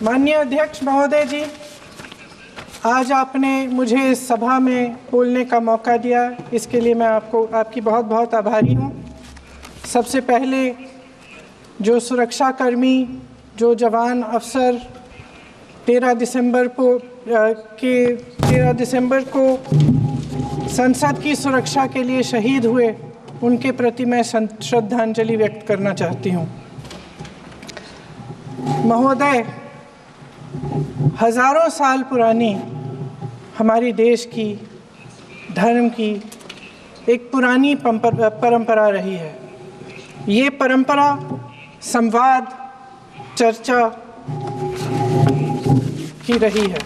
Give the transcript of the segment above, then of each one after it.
माननीय अध्यक्ष महोदय जी, आज आपने मुझे इस सभा में बोलने का मौका दिया, इसके लिए मैं आपकी बहुत बहुत आभारी हूँ। सबसे पहले जो सुरक्षाकर्मी, जो जवान अफसर 13 दिसंबर को संसद की सुरक्षा के लिए शहीद हुए, उनके प्रति मैं श्रद्धांजलि व्यक्त करना चाहती हूँ। महोदय, हजारों साल पुरानी हमारी देश की, धर्म की एक पुरानी परंपरा रही है। ये परंपरा संवाद, चर्चा की रही है।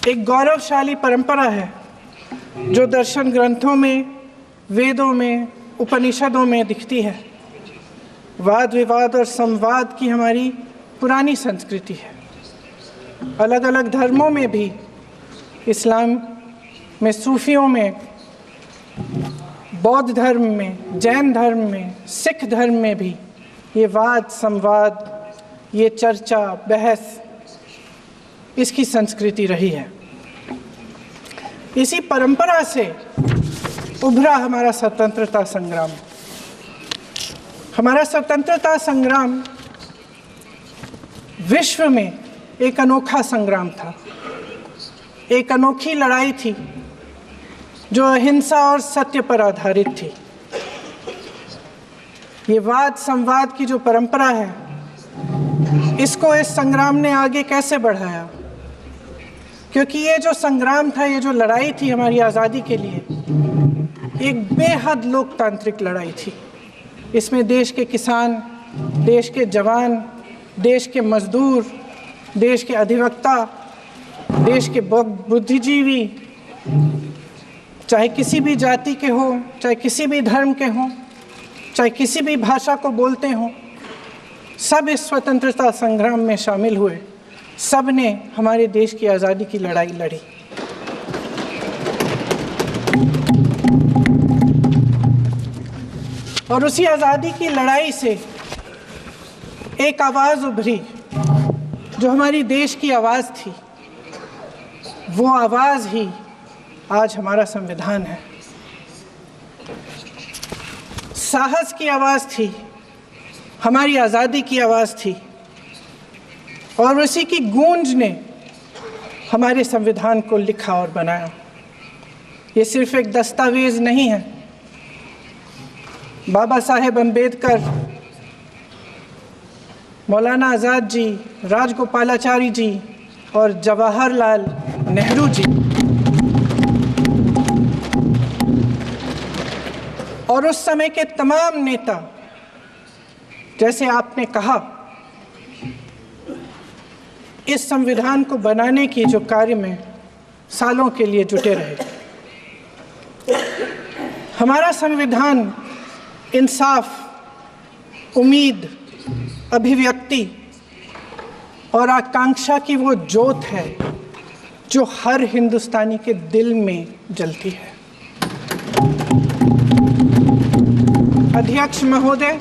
एक गौरवशाली परंपरा है जो दर्शन ग्रंथों में, वेदों में, उपनिषदों में दिखती है। वाद विवाद और संवाद की हमारी पुरानी संस्कृति है। अलग अलग धर्मों में भी, इस्लाम में, सूफियों में, बौद्ध धर्म में, जैन धर्म में, सिख धर्म में भी ये वाद संवाद, ये चर्चा बहस, इसकी संस्कृति रही है। इसी परंपरा से उभरा हमारा स्वतंत्रता संग्राम। हमारा स्वतंत्रता संग्राम विश्व में एक अनोखा संग्राम था, एक अनोखी लड़ाई थी जो अहिंसा और सत्य पर आधारित थी। ये वाद संवाद की जो परंपरा है, इसको इस संग्राम ने आगे कैसे बढ़ाया? क्योंकि ये जो संग्राम था, ये जो लड़ाई थी हमारी आज़ादी के लिए, एक बेहद लोकतांत्रिक लड़ाई थी। इसमें देश के किसान, देश के जवान, देश के मजदूर, देश के अधिवक्ता, देश के बुद्धिजीवी, चाहे किसी भी जाति के हों, चाहे किसी भी धर्म के हों, चाहे किसी भी भाषा को बोलते हों, सब इस स्वतंत्रता संग्राम में शामिल हुए। सब ने हमारे देश की आज़ादी की लड़ाई लड़ी। और उसी आज़ादी की लड़ाई से एक आवाज़ उभरी जो हमारी देश की आवाज़ थी। वो आवाज़ ही आज हमारा संविधान है। साहस की आवाज़ थी, हमारी आज़ादी की आवाज़ थी, और उसी की गूंज ने हमारे संविधान को लिखा और बनाया। ये सिर्फ एक दस्तावेज नहीं है। बाबा साहेब अम्बेडकर, मौलाना आज़ाद जी, राजगोपालाचारी जी और जवाहरलाल नेहरू जी और उस समय के तमाम नेता, जैसे आपने कहा, इस संविधान को बनाने की जो कार्य में सालों के लिए जुटे रहे। हमारा संविधान इंसाफ, उम्मीद, अभिव्यक्ति और आकांक्षा की वो ज्योत है जो हर हिंदुस्तानी के दिल में जलती है। अध्यक्ष महोदय,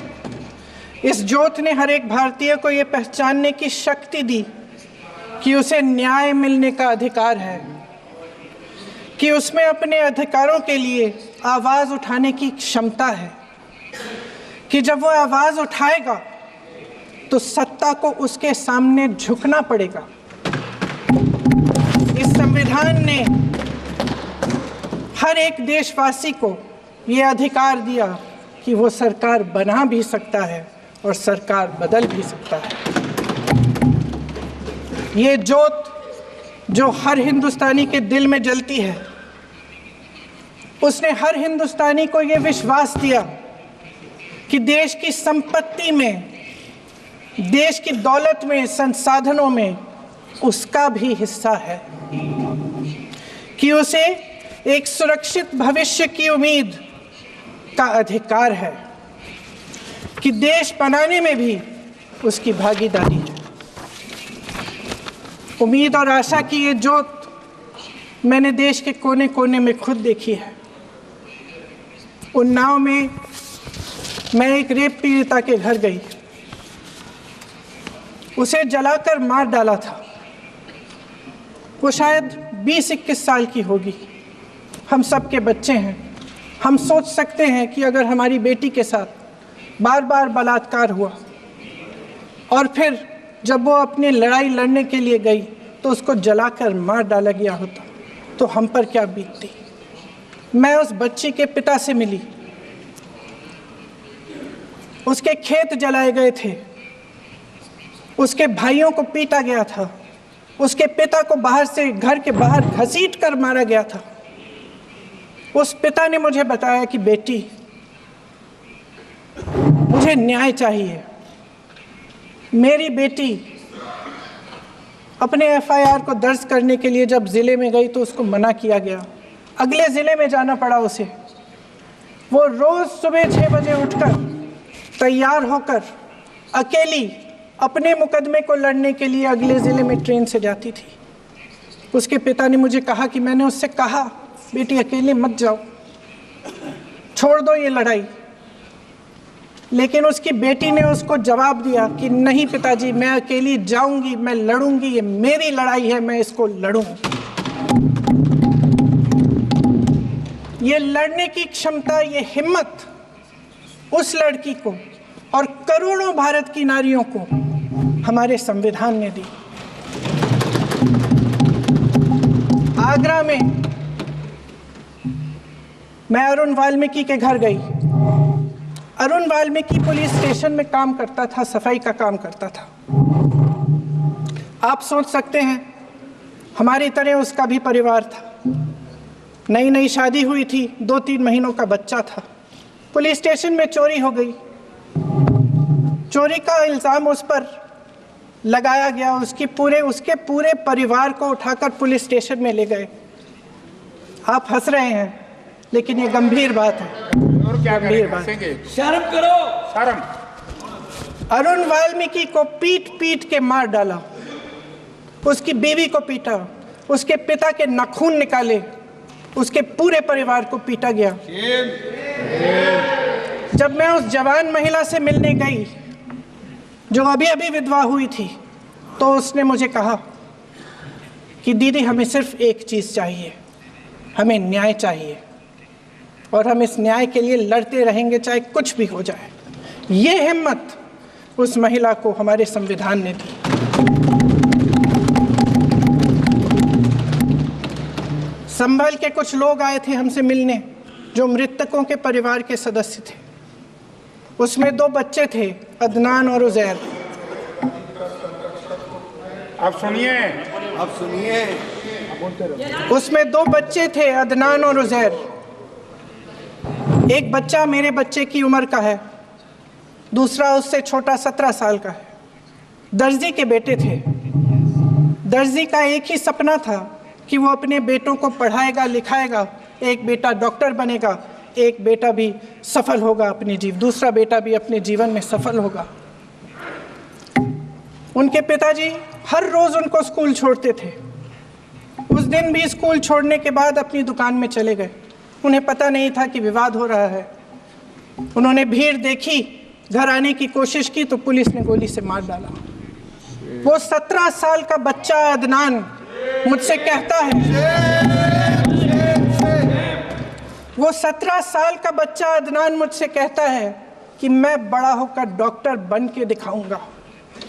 इस ज्योत ने हर एक भारतीय को ये पहचानने की शक्ति दी कि उसे न्याय मिलने का अधिकार है, कि उसमें अपने अधिकारों के लिए आवाज़ उठाने की क्षमता है, कि जब वो आवाज़ उठाएगा तो सत्ता को उसके सामने झुकना पड़ेगा। इस संविधान ने हर एक देशवासी को ये अधिकार दिया कि वो सरकार बना भी सकता है और सरकार बदल भी सकता है। ये ज्योत जो हर हिंदुस्तानी के दिल में जलती है, उसने हर हिंदुस्तानी को ये विश्वास दिया कि देश की संपत्ति में, देश की दौलत में, संसाधनों में उसका भी हिस्सा है, कि उसे एक सुरक्षित भविष्य की उम्मीद का अधिकार है, कि देश बनाने में भी उसकी भागीदारी है। उम्मीद और आशा की ये ज्योत मैंने देश के कोने कोने में खुद देखी है। उन्नाव में मैं एक रेप पीड़िता के घर गई। उसे जलाकर मार डाला था। वो शायद 20-21 साल की होगी। हम सब के बच्चे हैं। हम सोच सकते हैं कि अगर हमारी बेटी के साथ बार बार बलात्कार हुआ और फिर जब वो अपनी लड़ाई लड़ने के लिए गई तो उसको जलाकर मार डाला गया होता तो हम पर क्या बीतती। मैं उस बच्ची के पिता से मिली। उसके खेत जलाए गए थे, उसके भाइयों को पीटा गया था, उसके पिता को बाहर से घर के बाहर घसीट कर मारा गया था। उस पिता ने मुझे बताया कि बेटी, मुझे न्याय चाहिए। मेरी बेटी अपने एफआईआर को दर्ज करने के लिए जब ज़िले में गई तो उसको मना किया गया। अगले ज़िले में जाना पड़ा उसे। वो रोज़ सुबह 6 बजे उठकर तैयार होकर अकेली अपने मुकदमे को लड़ने के लिए अगले ज़िले में ट्रेन से जाती थी। उसके पिता ने मुझे कहा कि मैंने उससे कहा, बेटी अकेले मत जाओ, छोड़ दो ये लड़ाई। लेकिन उसकी बेटी ने उसको जवाब दिया कि नहीं पिताजी, मैं अकेली जाऊंगी, मैं लड़ूंगी, ये मेरी लड़ाई है, मैं इसको लड़ूंगी। ये लड़ने की क्षमता, ये हिम्मत उस लड़की को और करोड़ों भारत की नारियों को हमारे संविधान ने दी। आगरा में मैं अरुण वाल्मीकि के घर गई। अरुण वाल्मीकि पुलिस स्टेशन में काम करता था, सफाई का काम करता था। आप सोच सकते हैं हमारी तरह उसका भी परिवार था। नई नई शादी हुई थी, 2-3 महीनों का बच्चा था। पुलिस स्टेशन में चोरी हो गई। चोरी का इल्ज़ाम उस पर लगाया गया। उसके पूरे परिवार को उठाकर पुलिस स्टेशन में ले गए। आप हंस रहे हैं, लेकिन ये गंभीर बात है। और क्या गंभीर बात है? शर्म करो, शर्म। अरुण वाल्मीकि को पीट पीट के मार डाला, उसकी बीवी को पीटा, उसके पिता के नाखून निकाले, उसके पूरे परिवार को पीटा गया। जब मैं उस जवान महिला से मिलने गई जो अभी अभी विधवा हुई थी, तो उसने मुझे कहा कि दीदी, हमें सिर्फ एक चीज़ चाहिए, हमें न्याय चाहिए और हम इस न्याय के लिए लड़ते रहेंगे, चाहे कुछ भी हो जाए। ये हिम्मत उस महिला को हमारे संविधान ने दी। संभल के कुछ लोग आए थे हमसे मिलने जो मृतकों के परिवार के सदस्य थे। उसमें 2 बच्चे थे, अदनान और उज़ैर। अब सुनिए, उसमें 2 बच्चे थे, अदनान और उज़ैर। एक बच्चा मेरे बच्चे की उम्र का है, दूसरा उससे छोटा 17 साल का है। दर्जी के बेटे थे। दर्जी का एक ही सपना था कि वो अपने बेटों को पढ़ाएगा, लिखाएगा। एक बेटा डॉक्टर बनेगा, एक बेटा भी सफल होगा अपनी दूसरा बेटा भी अपने जीवन में सफल होगा। उनके पिताजी हर रोज़ उनको स्कूल छोड़ते थे। उस दिन भी स्कूल छोड़ने के बाद अपनी दुकान में चले गए। उन्हें पता नहीं था कि विवाद हो रहा है। उन्होंने भीड़ देखी, घर आने की कोशिश की तो पुलिस ने गोली से मार डाला। वो 17 साल का बच्चा अदनान मुझसे कहता है, वो 17 साल का बच्चा अदनान मुझसे कहता है कि मैं बड़ा होकर डॉक्टर बन के दिखाऊंगा,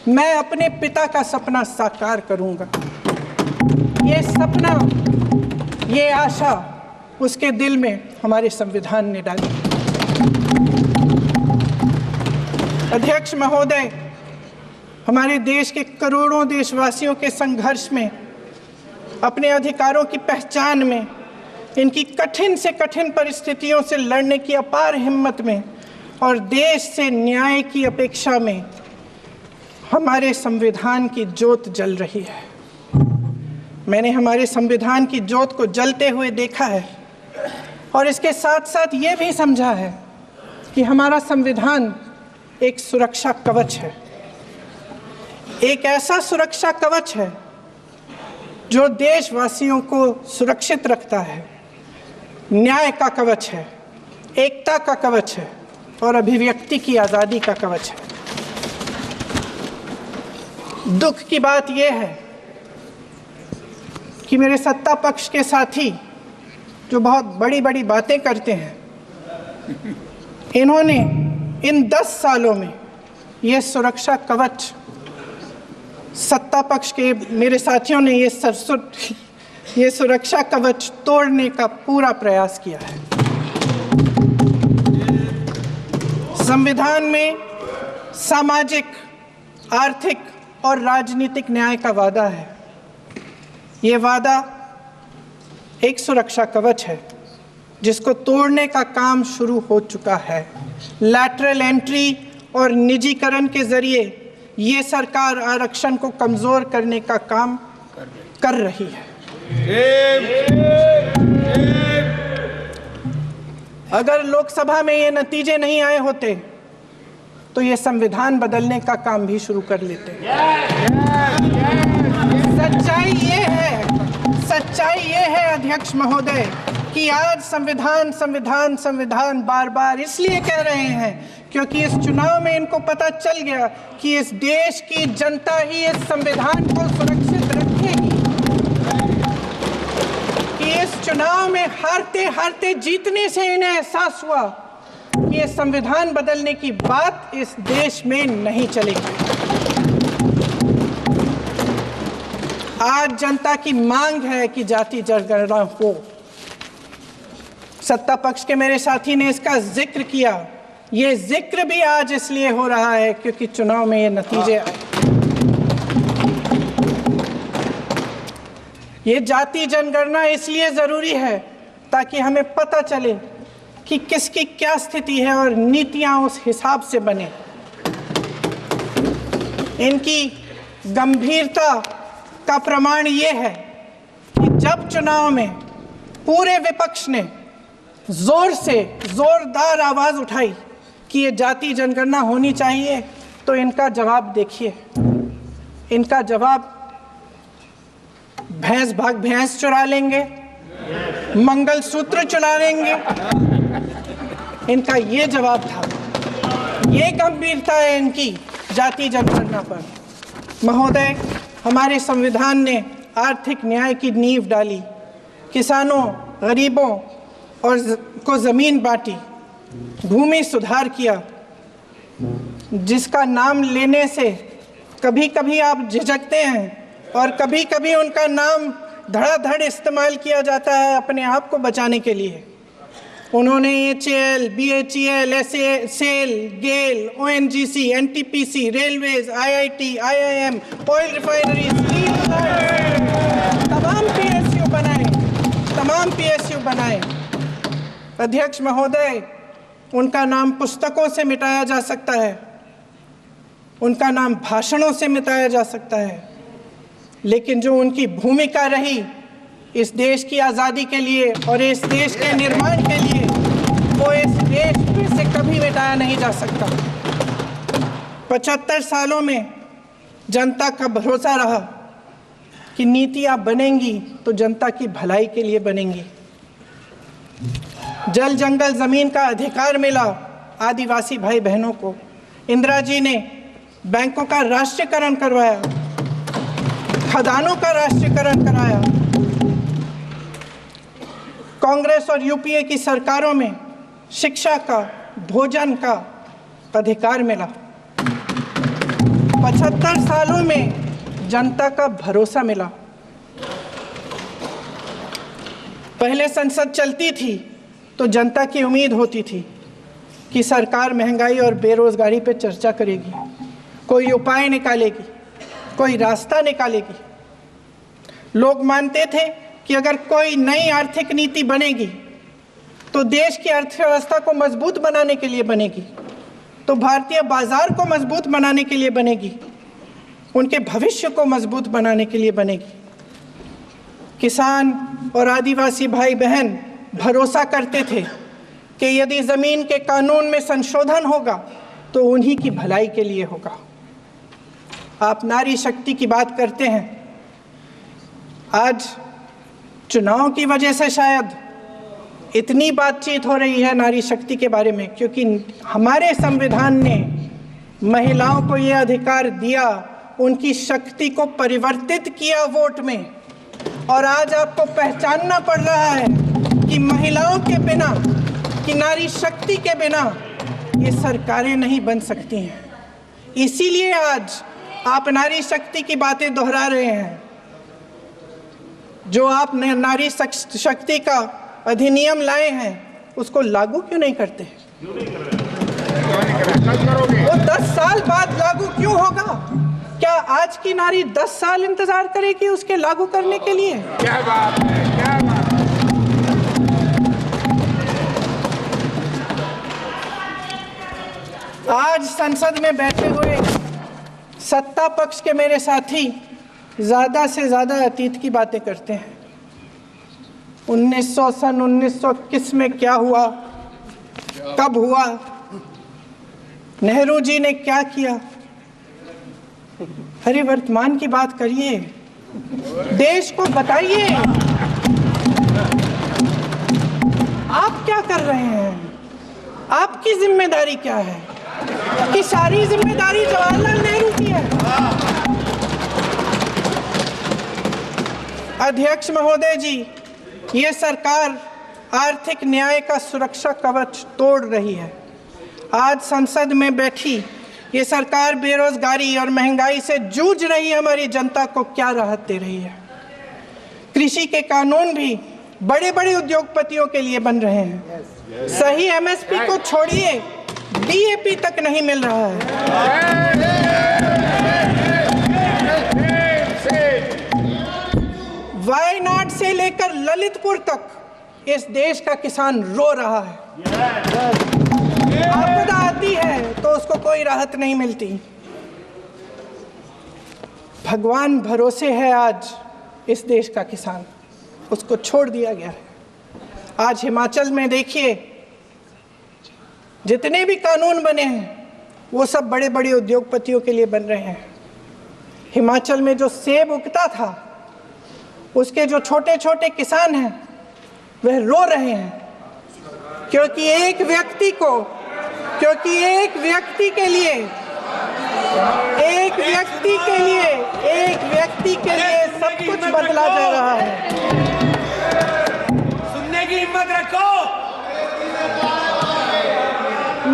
मैं अपने पिता का सपना साकार करूंगा। ये सपना, ये आशा उसके दिल में हमारे संविधान ने डाली। अध्यक्ष महोदय, हमारे देश के करोड़ों देशवासियों के संघर्ष में, अपने अधिकारों की पहचान में, इनकी कठिन से कठिन परिस्थितियों से लड़ने की अपार हिम्मत में और देश से न्याय की अपेक्षा में हमारे संविधान की ज्योत जल रही है। मैंने हमारे संविधान की ज्योत को जलते हुए देखा है और इसके साथ साथ ये भी समझा है कि हमारा संविधान एक सुरक्षा कवच है। एक ऐसा सुरक्षा कवच है जो देशवासियों को सुरक्षित रखता है, न्याय का कवच है, एकता का कवच है और अभिव्यक्ति की आज़ादी का कवच है। दुख की बात यह है कि मेरे सत्ता पक्ष के साथी जो बहुत बड़ी बड़ी बातें करते हैं, इन्होंने इन 10 सालों में ये सुरक्षा कवच, सत्ता पक्ष के मेरे साथियों ने ये सुरक्षा कवच तोड़ने का पूरा प्रयास किया है। संविधान में सामाजिक, आर्थिक और राजनीतिक न्याय का वादा है। ये वादा एक सुरक्षा कवच है जिसको तोड़ने का काम शुरू हो चुका है। लैटरल एंट्री और निजीकरण के जरिए ये सरकार आरक्षण को कमजोर करने का काम कर रही है। अगर लोकसभा में ये नतीजे नहीं आए होते तो ये संविधान बदलने का काम भी शुरू कर लेते। सच्चाई ये है अध्यक्ष महोदय कि आज संविधान बार बार इसलिए कह रहे हैं क्योंकि इस चुनाव में इनको पता चल गया कि इस देश की जनता ही इस संविधान को सुरक्षित रखेगी, कि इस चुनाव में हारते जीतने से इन्हें एहसास हुआ कि ये संविधान बदलने की बात इस देश में नहीं चलेगी। आज जनता की मांग है कि जाति जनगणना हो। सत्ता पक्ष के मेरे साथी ने इसका जिक्र किया। ये जिक्र भी आज इसलिए हो रहा है क्योंकि चुनाव में ये नतीजे आए। ये जाति जनगणना इसलिए जरूरी है ताकि हमें पता चले कि किसकी क्या स्थिति है और नीतियां उस हिसाब से बने। इनकी गंभीरता का प्रमाण ये है कि जब चुनाव में पूरे विपक्ष ने जोरदार आवाज उठाई कि ये जाति जनगणना होनी चाहिए, तो इनका जवाब देखिए। इनका जवाब भैंस चुरा लेंगे, मंगलसूत्र चुरा लेंगे, इनका ये जवाब था। ये गंभीरता है इनकी जाति जनगणना पर। महोदय, हमारे संविधान ने आर्थिक न्याय की नींव डाली, किसानों, गरीबों और को जमीन बांटी, भूमि सुधार किया, जिसका नाम लेने से कभी कभी आप झिझकते हैं और कभी कभी उनका नाम धड़ाधड़ इस्तेमाल किया जाता है अपने आप को बचाने के लिए। उन्होंने HAL, BHEL, SAL, GAIL, ONGC, NTPC, railways, IIT, IIM, oil refineries, तमाम PSU बनाए। अध्यक्ष महोदय, उनका नाम पुस्तकों से मिटाया जा सकता है, उनका नाम भाषणों से मिटाया जा सकता है, लेकिन जो उनकी भूमिका रही इस देश की आज़ादी के लिए और इस देश के निर्माण के लिए, वो इस देश में से कभी मिटाया नहीं जा सकता। 75 सालों में जनता का भरोसा रहा कि नीतियाँ बनेंगी तो जनता की भलाई के लिए बनेंगी। जल जंगल जमीन का अधिकार मिला आदिवासी भाई बहनों को। इंदिरा जी ने बैंकों का राष्ट्रीयकरण करवाया, खदानों का राष्ट्रीयकरण कराया। कांग्रेस और यूपीए की सरकारों में शिक्षा का, भोजन का अधिकार मिला। 75 सालों में जनता का भरोसा मिला। पहले संसद चलती थी तो जनता की उम्मीद होती थी कि सरकार महंगाई और बेरोजगारी पर चर्चा करेगी, कोई उपाय निकालेगी, कोई रास्ता निकालेगी। लोग मानते थे कि अगर कोई नई आर्थिक नीति बनेगी तो देश की अर्थव्यवस्था को मजबूत बनाने के लिए बनेगी, तो भारतीय बाजार को मजबूत बनाने के लिए बनेगी, उनके भविष्य को मजबूत बनाने के लिए बनेगी। किसान और आदिवासी भाई बहन भरोसा करते थे कि यदि ज़मीन के कानून में संशोधन होगा तो उन्हीं की भलाई के लिए होगा। आप नारी शक्ति की बात करते हैं। आज चुनाव की वजह से शायद इतनी बातचीत हो रही है नारी शक्ति के बारे में, क्योंकि हमारे संविधान ने महिलाओं को ये अधिकार दिया, उनकी शक्ति को परिवर्तित किया वोट में, और आज आपको पहचानना पड़ रहा है कि महिलाओं के बिना, कि नारी शक्ति के बिना ये सरकारें नहीं बन सकती हैं। इसीलिए आज आप नारी शक्ति की बातें दोहरा रहे हैं। जो आप नारी शक्ति का अधिनियम लाए हैं उसको लागू क्यों नहीं करते? वो 10 साल बाद लागू क्यों होगा? क्या आज की नारी 10 साल इंतजार करेगी उसके लागू करने के लिए? क्या बात है, क्या बात है। आज संसद में बैठे हुए सत्ता पक्ष के मेरे साथी ज्यादा से ज्यादा अतीत की बातें करते हैं। 1921 में क्या हुआ, कब हुआ, नेहरू जी ने क्या किया। अरे वर्तमान की बात करिए, देश को बताइए आप क्या कर रहे हैं, आपकी जिम्मेदारी क्या है? कि सारी जिम्मेदारी जवाहरलाल नेहरू की है। अध्यक्ष महोदय जी, ये सरकार आर्थिक न्याय का सुरक्षा कवच तोड़ रही है। आज संसद में बैठी ये सरकार बेरोजगारी और महंगाई से जूझ रही हमारी जनता को क्या राहत दे रही है? कृषि के कानून भी बड़े बड़े उद्योगपतियों के लिए बन रहे हैं। सही एमएसपी को छोड़िए, डीएपी तक नहीं मिल रहा है। वायनाड से लेकर ललितपुर तक इस देश का किसान रो रहा है। आपदा आती है तो उसको कोई राहत नहीं मिलती। भगवान भरोसे है आज इस देश का किसान, उसको छोड़ दिया गया है। आज हिमाचल में देखिए, जितने भी कानून बने हैं वो सब बड़े बड़े उद्योगपतियों के लिए बन रहे हैं। हिमाचल में जो सेब उगता था उसके जो छोटे छोटे किसान हैं वह रो रहे हैं, क्योंकि एक व्यक्ति के लिए सब कुछ बदला जा रहा है। सुनने की हिम्मत रखो।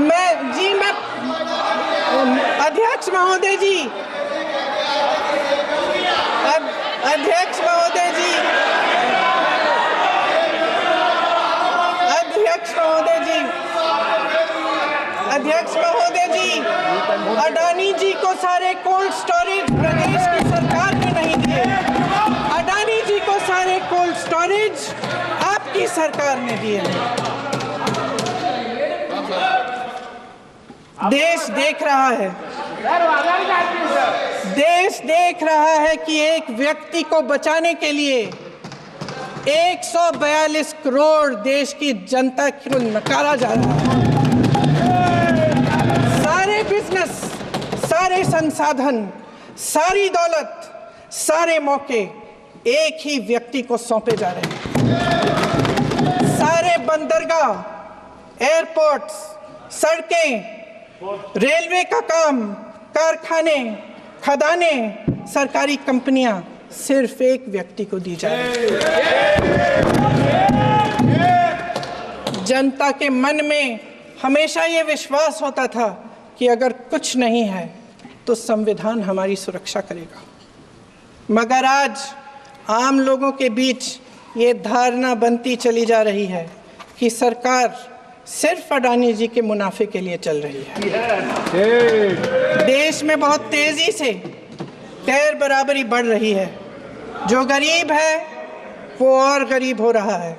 मैं अध्यक्ष महोदय जी, अध्यक्ष महोदय जी, अडानी जी को सारे कोल्ड स्टोरेज प्रदेश की सरकार ने नहीं दिए। अडानी जी को सारे कोल्ड स्टोरेज आपकी सरकार ने दिए। देश देख रहा है कि एक व्यक्ति को बचाने के लिए 142 करोड़ देश की जनता को नकारा जा रहा है। सारे बिजनेस, सारे संसाधन, सारी दौलत, सारे मौके एक ही व्यक्ति को सौंपे जा रहे हैं। सारे बंदरगाह, एयरपोर्ट्स, सड़कें, रेलवे का काम, कारखाने, खदाने, सरकारी कंपनियां सिर्फ एक व्यक्ति को दी जा रही है। जनता के मन में हमेशा ये विश्वास होता था कि अगर कुछ नहीं है तो संविधान हमारी सुरक्षा करेगा, मगर आज आम लोगों के बीच ये धारणा बनती चली जा रही है कि सरकार सिर्फ अडानी जी के मुनाफे के लिए चल रही है। देश में बहुत तेजी से गैर बराबरी बढ़ रही है। जो गरीब है वो और गरीब हो रहा है,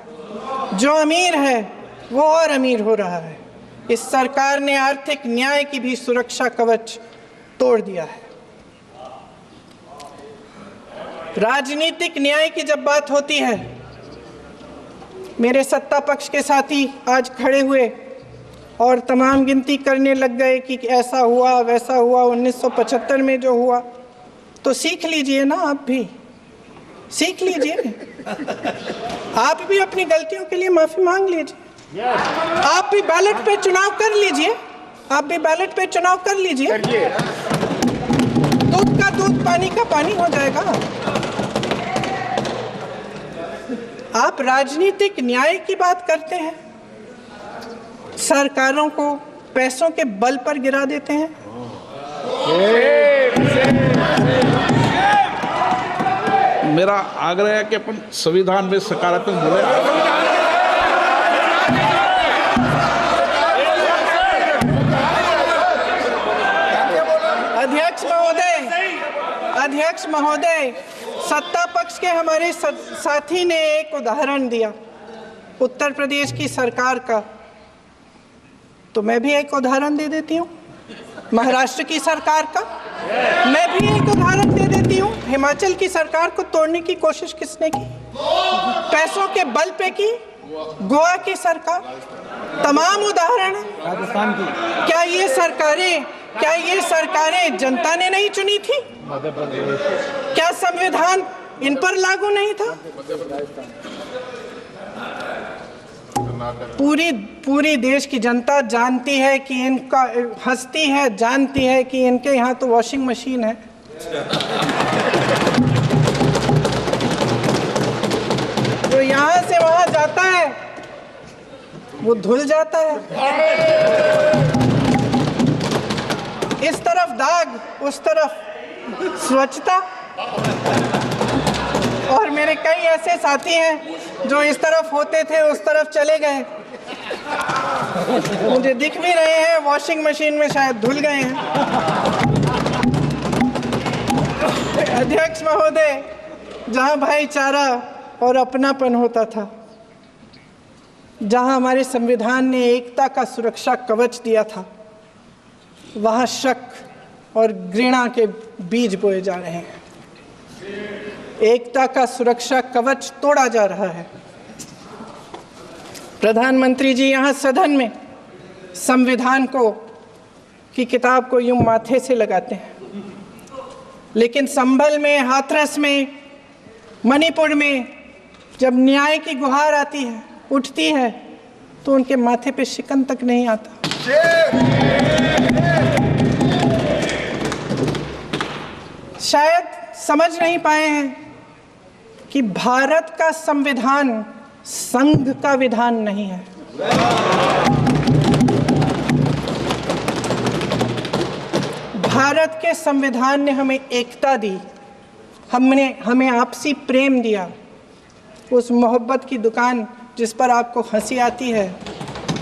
जो अमीर है वो और अमीर हो रहा है। इस सरकार ने आर्थिक न्याय की भी सुरक्षा कवच तोड़ दिया है। राजनीतिक न्याय की जब बात होती है, मेरे सत्ता पक्ष के साथी आज खड़े हुए और तमाम गिनती करने लग गए कि ऐसा हुआ वैसा हुआ, 1975 में जो हुआ। तो सीख लीजिए ना, आप भी सीख लीजिए। आप भी अपनी गलतियों के लिए माफी मांग लीजिए। आप भी बैलेट पे चुनाव कर लीजिए। दूध का दूध पानी का पानी हो जाएगा। आप राजनीतिक न्याय की बात करते हैं, सरकारों को पैसों के बल पर गिरा देते हैं। मेरा आग्रह है कि अपन संविधान में सकारात्मक बोले। अध्यक्ष महोदय, सत्ता पक्ष के हमारे साथी ने एक उदाहरण दिया उत्तर प्रदेश की सरकार का, तो मैं भी एक उदाहरण दे देती हूँ महाराष्ट्र की सरकार का। मैं भी एक उदाहरण दे देती हूँ हिमाचल की सरकार को तोड़ने की कोशिश किसने की, पैसों के बल पे की, गोवा की सरकार। तमाम उदाहरण है। राजस्थान की क्या ये सरकारें जनता ने नहीं चुनी थी? क्या संविधान इन पर लागू नहीं था? पूरी देश की जनता जानती है कि इनका हंसती है, जानती है कि इनके यहाँ तो वॉशिंग मशीन है। जो यहाँ से वहाँ जाता है वो धुल जाता है। इस तरफ दाग, उस तरफ स्वच्छता। और मेरे कई ऐसे साथी हैं जो इस तरफ होते थे उस तरफ चले गए, मुझे दिख भी रहे हैं, वॉशिंग मशीन में शायद धुल गए हैं। अध्यक्ष महोदय, जहां भाईचारा और अपनापन होता था, जहां हमारे संविधान ने एकता का सुरक्षा कवच दिया था, वहां शक और घृणा के बीज बोए जा रहे हैं। एकता का सुरक्षा कवच तोड़ा जा रहा है। प्रधानमंत्री जी यहाँ सदन में संविधान की किताब को यूं माथे से लगाते हैं, लेकिन संभल में, हाथरस में, मणिपुर में जब न्याय की गुहार आती है, उठती है, तो उनके माथे पे शिकन तक नहीं आता। शायद समझ नहीं पाए हैं कि भारत का संविधान संघ का विधान नहीं है। भारत के संविधान ने हमें एकता दी, हमें आपसी प्रेम दिया। उस मोहब्बत की दुकान जिस पर आपको हंसी आती है,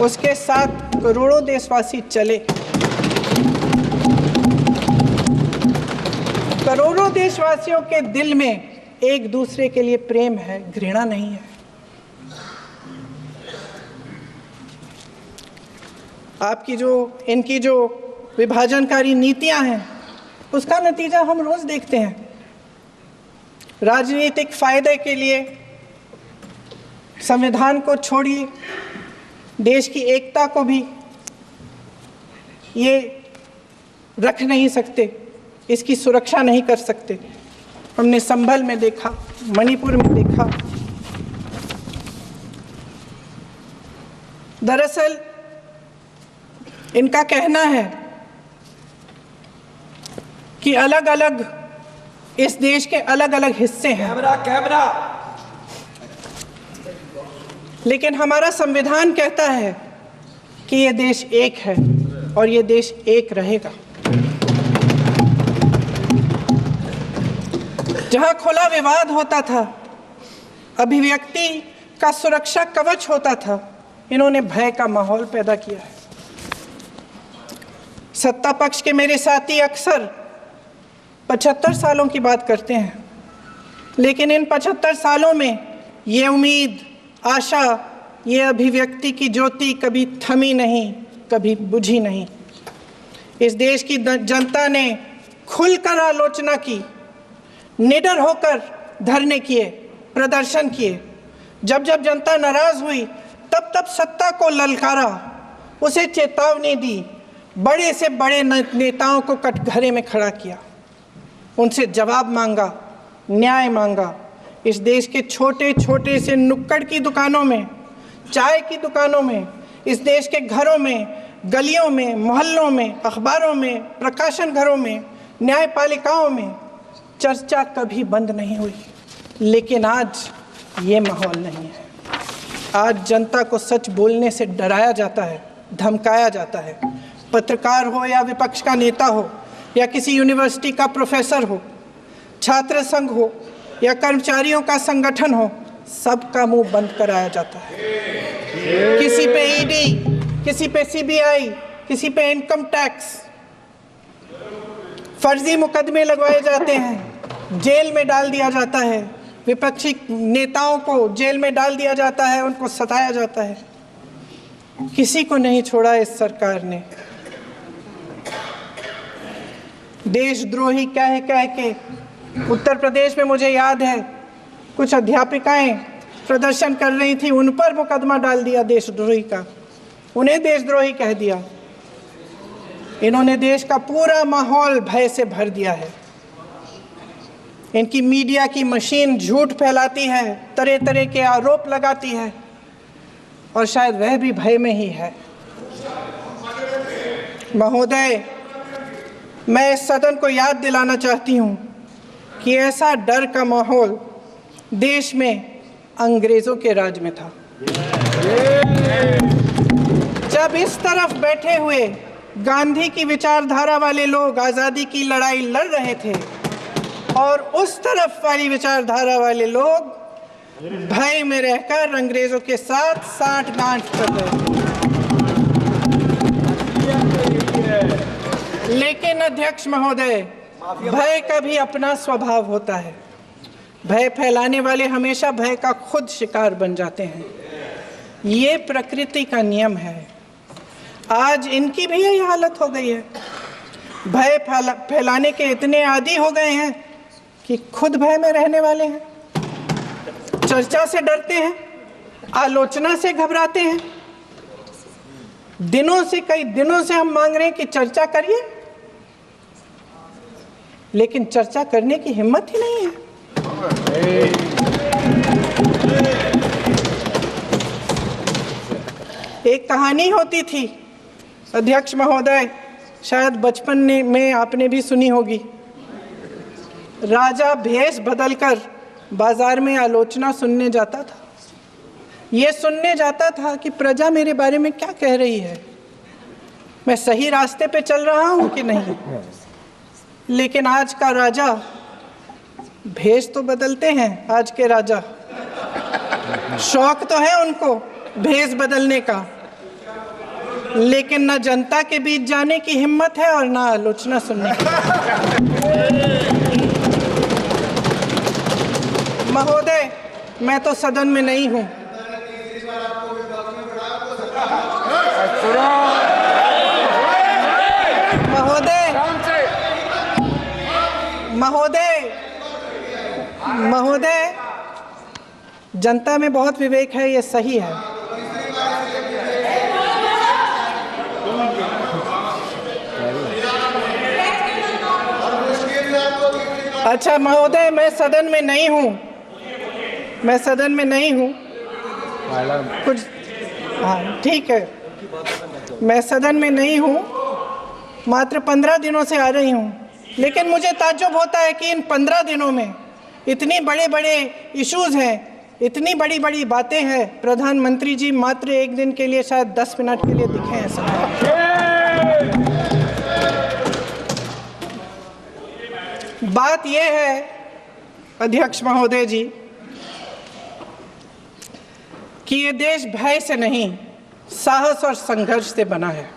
उसके साथ करोड़ों देशवासी चले। करोड़ों देशवासियों के दिल में एक दूसरे के लिए प्रेम है, घृणा नहीं है। इनकी जो विभाजनकारी नीतियां हैं, उसका नतीजा हम रोज देखते हैं। राजनीतिक फायदे के लिए संविधान को छोड़िए, देश की एकता को भी ये रख नहीं सकते, इसकी सुरक्षा नहीं कर सकते। हमने संभल में देखा, मणिपुर में देखा। दरअसल इनका कहना है कि अलग अलग इस देश के अलग अलग हिस्से हैं, लेकिन हमारा संविधान कहता है कि ये देश एक है और ये देश एक रहेगा। जहां खुला विवाद होता था, अभिव्यक्ति का सुरक्षा कवच होता था, इन्होंने भय का माहौल पैदा किया है। सत्ता पक्ष के मेरे साथी अक्सर 75 सालों की बात करते हैं, लेकिन इन 75 सालों में ये उम्मीद, आशा, ये अभिव्यक्ति की ज्योति कभी थमी नहीं, कभी बुझी नहीं। इस देश की जनता ने खुलकर आलोचना की, निडर होकर धरने किए, प्रदर्शन किए। जब जब जनता नाराज हुई, तब तब सत्ता को ललकारा, उसे चेतावनी दी, बड़े से बड़े नेताओं को कटघरे में खड़ा किया, उनसे जवाब मांगा, न्याय मांगा। इस देश के छोटे छोटे से नुक्कड़ की दुकानों में, चाय की दुकानों में, इस देश के घरों में, गलियों में, मोहल्लों में, अखबारों में, प्रकाशन घरों में, न्यायपालिकाओं में चर्चा कभी बंद नहीं हुई। लेकिन आज ये माहौल नहीं है। आज जनता को सच बोलने से डराया जाता है, धमकाया जाता है। पत्रकार हो या विपक्ष का नेता हो या किसी यूनिवर्सिटी का प्रोफेसर हो, छात्र संघ हो या कर्मचारियों का संगठन हो, सबका मुंह बंद कराया जाता है। किसी पे ईडी, किसी पे सीबीआई, किसी पे इनकम टैक्स, फर्जी मुकदमे लगवाए जाते हैं, जेल में डाल दिया जाता है। विपक्षी नेताओं को जेल में डाल दिया जाता है, उनको सताया जाता है। किसी को नहीं छोड़ा इस सरकार ने। देशद्रोही कह के उत्तर प्रदेश में मुझे याद है कुछ अध्यापिकाएं प्रदर्शन कर रही थी, उन पर मुकदमा डाल दिया देशद्रोही का, उन्हें देशद्रोही कह दिया। इन्होंने देश का पूरा माहौल भय से भर दिया है। इनकी मीडिया की मशीन झूठ फैलाती है, तरह तरह के आरोप लगाती है, और शायद वह भी भय में ही है। महोदय, मैं इस सदन को याद दिलाना चाहती हूँ कि ऐसा डर का माहौल देश में अंग्रेजों के राज में था। जब इस तरफ बैठे हुए गांधी की विचारधारा वाले लोग आज़ादी की लड़ाई लड़ रहे थे और उस तरफ वाली विचारधारा वाले लोग भय में रहकर अंग्रेजों के साथ साठ-गांठ कर रहे थे। लेकिन अध्यक्ष महोदय, भय का भी अपना स्वभाव होता है। भय फैलाने वाले हमेशा भय का खुद शिकार बन जाते हैं। ये प्रकृति का नियम है। आज इनकी भी यही हालत हो गई है। भय फैलाने के इतने आदी हो गए हैं कि खुद भय में रहने वाले हैं। चर्चा से डरते हैं, आलोचना से घबराते हैं। कई दिनों से हम मांग रहे हैं कि चर्चा करिए, लेकिन चर्चा करने की हिम्मत ही नहीं है। एक कहानी होती थी अध्यक्ष महोदय, शायद बचपन में आपने भी सुनी होगी। राजा भेष बदलकर बाजार में आलोचना सुनने जाता था। ये सुनने जाता था कि प्रजा मेरे बारे में क्या कह रही है, मैं सही रास्ते पे चल रहा हूं कि नहीं। लेकिन आज का राजा, भेष तो बदलते हैं आज के राजा, शौक तो है उनको भेष बदलने का, लेकिन न जनता के बीच जाने की हिम्मत है और न आलोचना सुनने की। महोदय, मैं तो सदन में नहीं हूं। महोदय, जनता में बहुत विवेक है, ये सही है। अच्छा महोदय, मैं सदन में नहीं हूँ, कुछ हाँ ठीक है, मैं सदन में नहीं हूँ, मात्र 15 दिनों से आ रही हूँ। लेकिन मुझे ताज्जुब होता है कि इन 15 दिनों में इतनी बड़े इश्यूज हैं, इतनी बड़ी बातें हैं, प्रधानमंत्री जी मात्र एक दिन के लिए, शायद 10 मिनट के लिए दिखे हैं सब। बात यह है अध्यक्ष महोदय जी कि ये देश भय से नहीं, साहस और संघर्ष से बना है।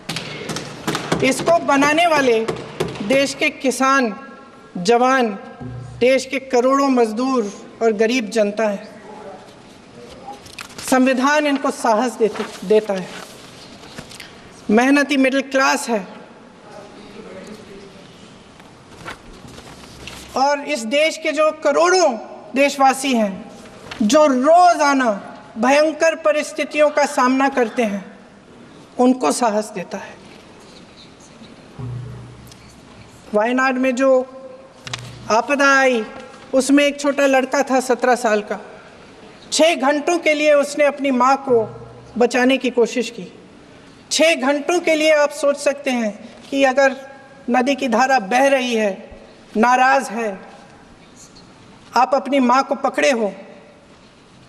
इसको बनाने वाले देश के किसान, जवान, देश के करोड़ों मजदूर और गरीब जनता है। संविधान इनको साहस देता है। मेहनती मिडिल क्लास है। और इस देश के जो करोड़ों देशवासी हैं, जो रोजाना भयंकर परिस्थितियों का सामना करते हैं, उनको साहस देता है। वायनाड में जो आपदा आई, उसमें एक छोटा लड़का था 17 साल का। 6 घंटों के लिए उसने अपनी माँ को बचाने की कोशिश की। 6 घंटों के लिए आप सोच सकते हैं कि अगर नदी की धारा बह रही है, नाराज है, आप अपनी माँ को पकड़े हो,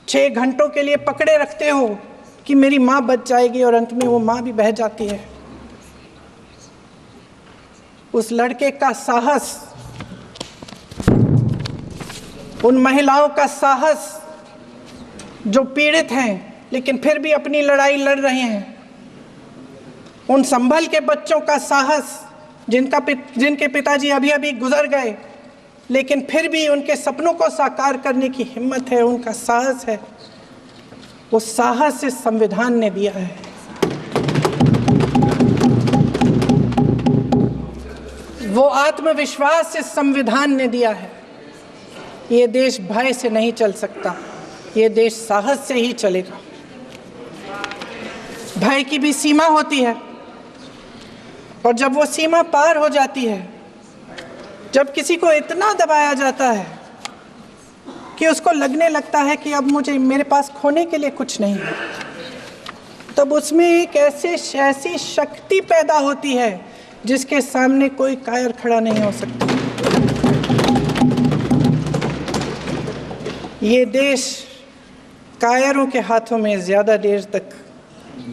6 घंटों के लिए पकड़े रखते हो कि मेरी माँ बच जाएगी, और अंत में वो माँ भी बह जाती है। उस लड़के का साहस, उन महिलाओं का साहस जो पीड़ित हैं लेकिन फिर भी अपनी लड़ाई लड़ रहे हैं, उन संभल के बच्चों का साहस जिनके पिताजी अभी अभी गुजर गए लेकिन फिर भी उनके सपनों को साकार करने की हिम्मत है, उनका साहस है, वो साहस इस संविधान ने दिया है। वो आत्मविश्वास इस संविधान ने दिया है। ये देश भय से नहीं चल सकता, ये देश साहस से ही चलेगा। भय की भी सीमा होती है, और जब वो सीमा पार हो जाती है, जब किसी को इतना दबाया जाता है कि उसको लगने लगता है कि अब मेरे पास खोने के लिए कुछ नहीं है, तब उसमें एक ऐसी शक्ति पैदा होती है जिसके सामने कोई कायर खड़ा नहीं हो सकता। ये देश कायरों के हाथों में ज़्यादा देर तक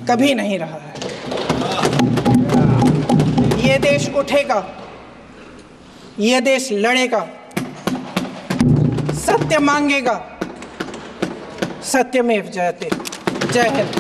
कभी नहीं रहा है। ये देश उठेगा, ये देश लड़ेगा, सत्य मांगेगा, सत्यमेव जयते। जय हिंद।